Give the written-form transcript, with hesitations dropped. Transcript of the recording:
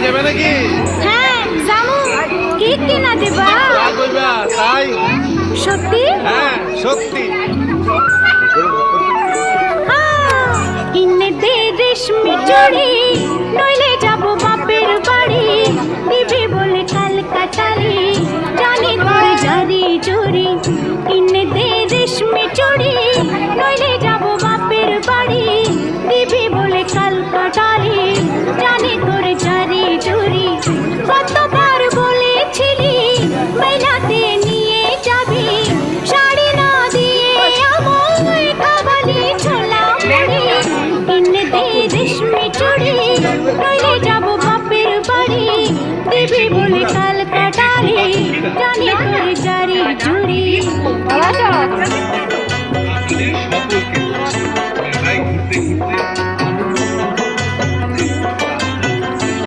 যাবে নাকি? হ্যাঁ জামু। কি কিনা দিবা? যা কইবা তাই। সত্যি? হ্যাঁ সত্যি। কিনে দে রেশমি চুড়ি, নইলে যাবো বাপের বাড়ি। দিবি বলে কাল কাটালি, জানি তোর জারি জুরি। কিনে দে রেশমি চুড়ি, নইলে যাবো বাপের বাড়ি। দিবি বলে কাল কাটালি, জানি তোর জারি জুরি। কতবার বলেছিলি মেলাতে নিয়ে যাবি, শাড়ি না দিয়ে আমায় খাবালি ছোলা মুড়ি। কিনে দে রেশমি চুড়ি, নইলে যাবো বাপের বাড়ি। দিবি বলে কাল কাটালি, জানি তোর জারি জুরি।